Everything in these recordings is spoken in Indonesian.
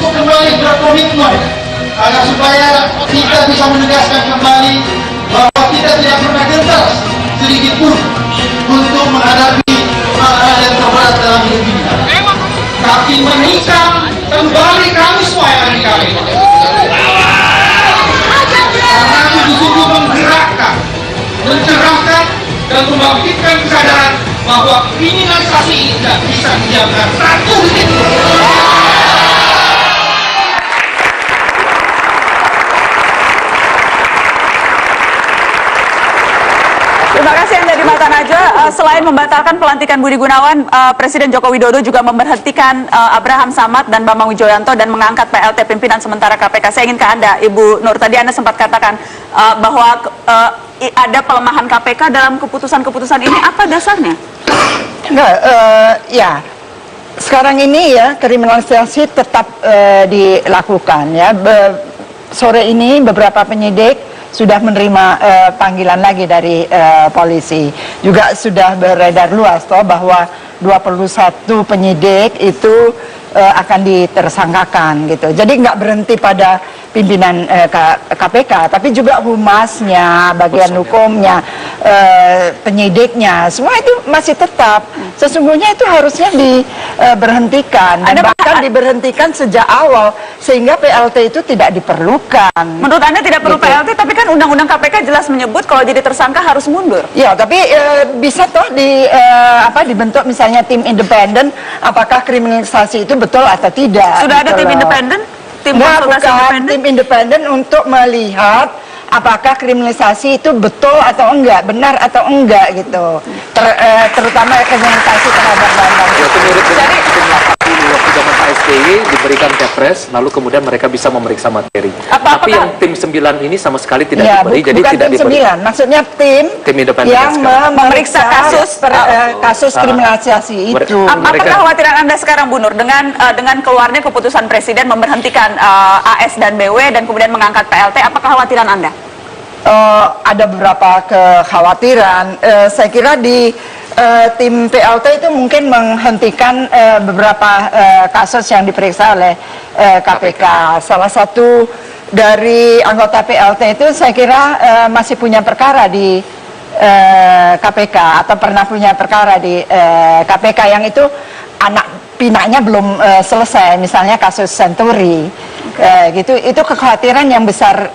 untuk kembali berkomitmen agar supaya kita bisa menegaskan kembali bahwa kita tidak pernah gentar sedikit pun untuk menghadapi hal-hal yang terberat dalam hidup ini. Tapi menikam kembali kami semua yang ada di kami. Karena itu disuruh menggerakkan, mencerahkan, dan membangkitkan kesadaran bahwa kriminalisasi ini tidak bisa didiamkan satu detik. Terima kasih Anda di Mata Najwa. Selain membatalkan pelantikan Budi Gunawan, Presiden Joko Widodo juga memberhentikan Abraham Samad dan Bambang Wijoyanto dan mengangkat PLT pimpinan sementara KPK. Saya ingin ke Anda, Ibu Nur. Tadi Anda sempat katakan bahwa ada pelemahan KPK dalam keputusan-keputusan ini. Apa dasarnya? Enggak, ya. Sekarang ini ya kriminalisasi tetap dilakukan ya. Sore ini beberapa penyidik sudah menerima panggilan lagi dari polisi. Juga sudah beredar luas toh bahwa 21 penyidik itu akan ditersangkakan gitu. Jadi nggak berhenti pada pimpinan KPK, tapi juga humasnya, bagian hukumnya, penyidiknya, semua itu masih tetap. Sesungguhnya itu harusnya diberhentikan dan bahkan diberhentikan sejak awal sehingga PLT itu tidak diperlukan. Menurut Anda tidak perlu gitu. PLT, tapi kan Undang-Undang KPK jelas menyebut kalau jadi tersangka harus mundur. Ya, tapi bisa toh dibentuk misalnya tim independen, apakah kriminalisasi itu betul atau tidak? Sudah ada tim independen? Tim independen untuk melihat apakah kriminalisasi itu betul atau enggak, benar atau enggak gitu. Terutama kriminalisasi terhadap Bambang. Itu mirip dengan tim 80 waktu zaman Pak SBY diberikan Kepres, lalu kemudian mereka bisa memeriksa materi. Tapi yang tim 9 ini sama sekali tidak diberi, jadi tidak diberi. Bukan tim 9, maksudnya tim independen yang memeriksa kasus kriminalisasi itu. Apa kekhawatiran Anda sekarang, Bu Nur, dengan keluarnya keputusan Presiden memberhentikan AS dan BW dan kemudian mengangkat PLT, apa kekhawatiran Anda? Ada beberapa kekhawatiran. Saya kira di tim PLT itu mungkin menghentikan beberapa kasus yang diperiksa oleh KPK. Salah satu dari anggota PLT itu saya kira masih punya perkara di KPK atau pernah punya perkara di KPK yang itu anak pinaknya belum selesai, misalnya kasus Senturi. Gitu, itu kekhawatiran yang besar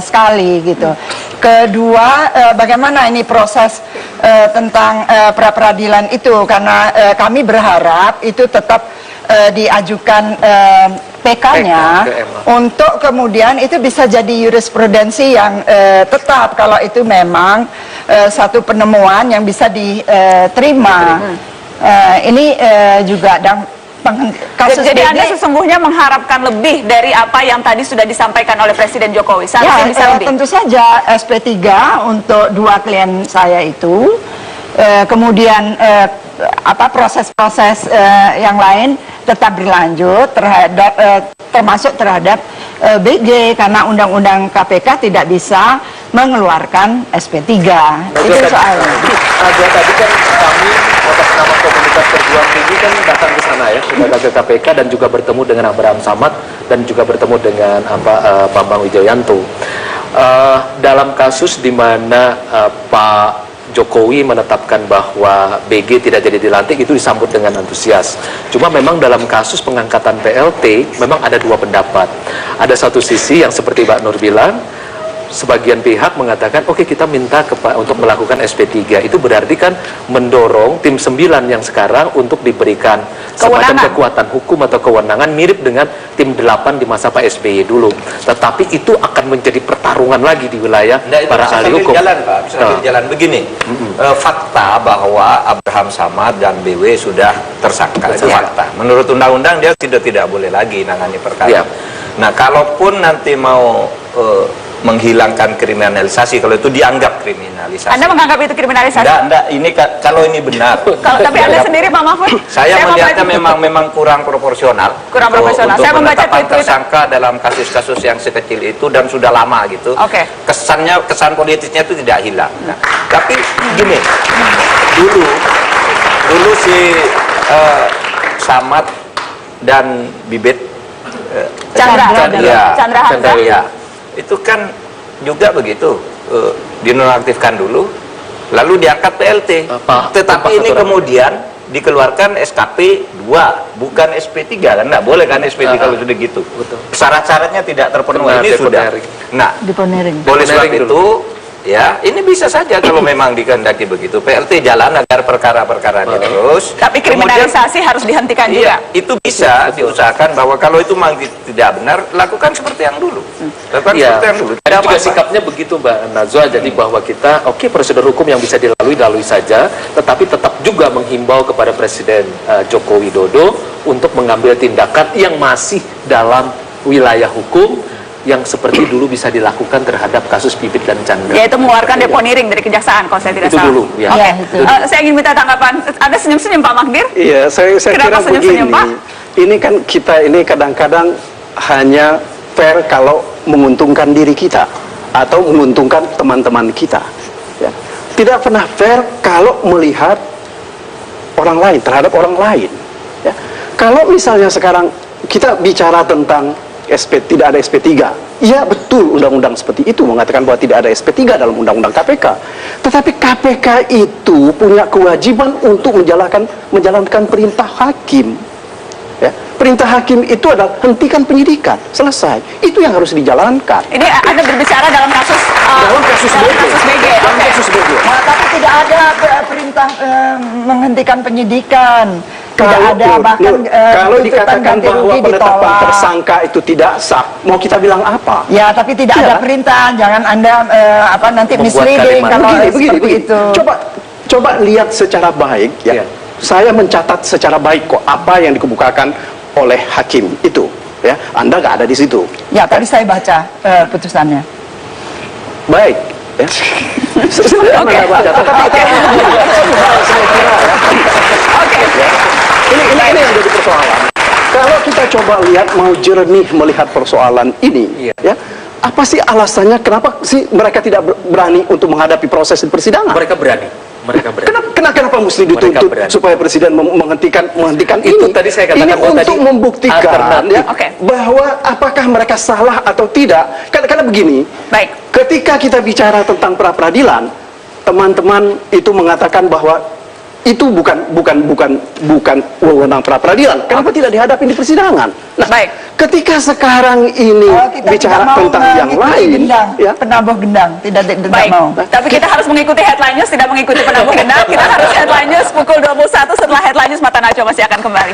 sekali gitu. Kedua, bagaimana ini proses tentang pra-peradilan itu, karena kami berharap itu tetap diajukan PK-nya untuk kemudian itu bisa jadi jurisprudensi yang tetap kalau itu memang satu penemuan yang bisa diterima. Ini juga kasus jadi Anda sesungguhnya mengharapkan lebih dari apa yang tadi sudah disampaikan oleh Presiden Jokowi. Ya, bisa lebih. Tentu saja SP3 untuk 2 klien saya itu, kemudian proses-proses yang lain tetap berlanjut termasuk terhadap BG, karena Undang-Undang KPK tidak bisa mengeluarkan SP3. Itu soalnya. Tadi kan kami atas nama komunitas Perjuang Tinggi kan datang ke sana ya, sudah ke KPK dan juga bertemu dengan Abraham Samad dan juga bertemu dengan Bambang Wijoyanto. Dalam kasus di mana Pak Jokowi menetapkan bahwa BG tidak jadi dilantik, itu disambut dengan antusias. Cuma memang dalam kasus pengangkatan PLT memang ada 2 pendapat. Ada satu sisi yang seperti Mbak Nur bilang, sebagian pihak mengatakan oke, kita minta untuk melakukan SP3. Itu berarti kan mendorong tim 9 yang sekarang untuk diberikan semacam kekuatan hukum atau kewenangan mirip dengan tim 8 di masa Pak SBY dulu. Tetapi itu akan menjadi pertarungan lagi di wilayah para ahli hukum. Jalan begini. Fakta bahwa Abraham Samad dan BW sudah tersangka, itu fakta. Menurut undang-undang dia tidak boleh lagi nangani perkara. Nah, kalaupun nanti mau menghilangkan kriminalisasi, kalau itu dianggap kriminalisasi. Anda menganggap itu kriminalisasi? Enggak, ini kalau ini benar. Tapi Anda sendiri, Pak Mahfud? Saya melihatnya memang kurang proporsional. Kurang proporsional. Saya membaca tweet-tweet tersangka dalam kasus-kasus yang sekecil itu dan sudah lama gitu. Kesan politisnya itu tidak hilang. Nah, tapi gini, dulu si Samad dan Bibit Chandra. Ya, Chandra Hamzah. ya. Itu kan juga begitu, dinonaktifkan dulu, lalu diangkat PLT. Tetapi ini kemudian dikeluarkan SKP 2, bukan SP3 kan? Nggak boleh kan SP3 kalau sudah gitu. Syarat-syaratnya tidak terpenuhi. Ini sudah. Nah, oleh sebab itu, ya, ini bisa saja kalau memang dikehendaki begitu. PLT jalan agar perkara-perkara ini terus. Tapi kriminalisasi harus dihentikan juga. Iya, itu bisa diusahakan bahwa kalau itu memang tidak benar, lakukan seperti yang dulu. Lakukan seperti yang dulu. Dan Tidak juga apa-apa. sikapnya begitu Mbak Najwa, jadi bahwa kita prosedur hukum yang bisa dilalui saja, tetapi tetap juga menghimbau kepada Presiden Joko Widodo untuk mengambil tindakan yang masih dalam wilayah hukum yang seperti dulu bisa dilakukan terhadap kasus Pipit dan Chandra. Yaitu mengeluarkan deponiring dari kejaksaan kalau saya tidak Itu salah. dulu, ya. Oke. Ya, itu. Saya ingin minta tanggapan. Ada senyum-senyum Pak Magdir? Iya, saya Kenapa kira senyum-senyum, begini. Pak? Ini kan kita ini kadang-kadang hanya fair kalau menguntungkan diri kita atau menguntungkan teman-teman kita. Ya. Tidak pernah fair kalau melihat orang lain terhadap orang lain. Ya. Kalau misalnya sekarang kita bicara tentang tidak ada SP3. Iya betul, undang-undang seperti itu mengatakan bahwa tidak ada SP3 dalam undang-undang KPK. Tetapi KPK itu punya kewajiban untuk menjalankan perintah hakim. Ya, perintah hakim itu adalah hentikan penyidikan, selesai. Itu yang harus dijalankan. Ini Anda berbicara dalam kasus Dalam kasus BG. Dalam Oke. kasus BG. Nah, tapi tidak ada perintah menghentikan penyidikan. Tidak ada bahkan kalau tuntutan dikatakan ganti bahwa rugi penetapan ditolak. tersangka itu tidak sah, mau kita bilang apa? Ya, tapi tidak Iya. ada perintah. Jangan Anda nanti Membuat misleading kalimat. kalau begini. seperti itu. Coba lihat secara baik ya. Iya. Saya mencatat secara baik kok apa yang dikemukakan oleh hakim itu ya. Anda nggak ada di situ. Ya, tadi saya baca putusannya. Baik ya. Silakan Anda baca. Tetapi ini yang jadi persoalan. Kalau kita coba lihat mau jernih melihat persoalan ini Iya. ya. Apa sih alasannya kenapa sih mereka tidak berani untuk menghadapi proses di persidangan? Mereka berani. Kenapa mesti dituntut berani. supaya presiden menghentikan Itu ini? tadi saya katakan ini bahwa untuk tadi membuktikan alternatif. ya, Oke. bahwa apakah mereka salah atau tidak. Karena begini, Baik. ketika kita bicara tentang pra-peradilan, teman-teman itu mengatakan bahwa itu bukan wewenang pra-peradilan. Kenapa tidak dihadapi di persidangan? Nah, Baik. ketika sekarang ini Kita bicara tidak mau tentang yang mengikuti lain, gendang, ya, penabuh gendang, tidak Baik. mau. Tapi kita harus mengikuti headline news, tidak mengikuti penabuh gendang. Kita harus headline news pukul 21. Setelah headline news, Mata Najwa masih akan kembali.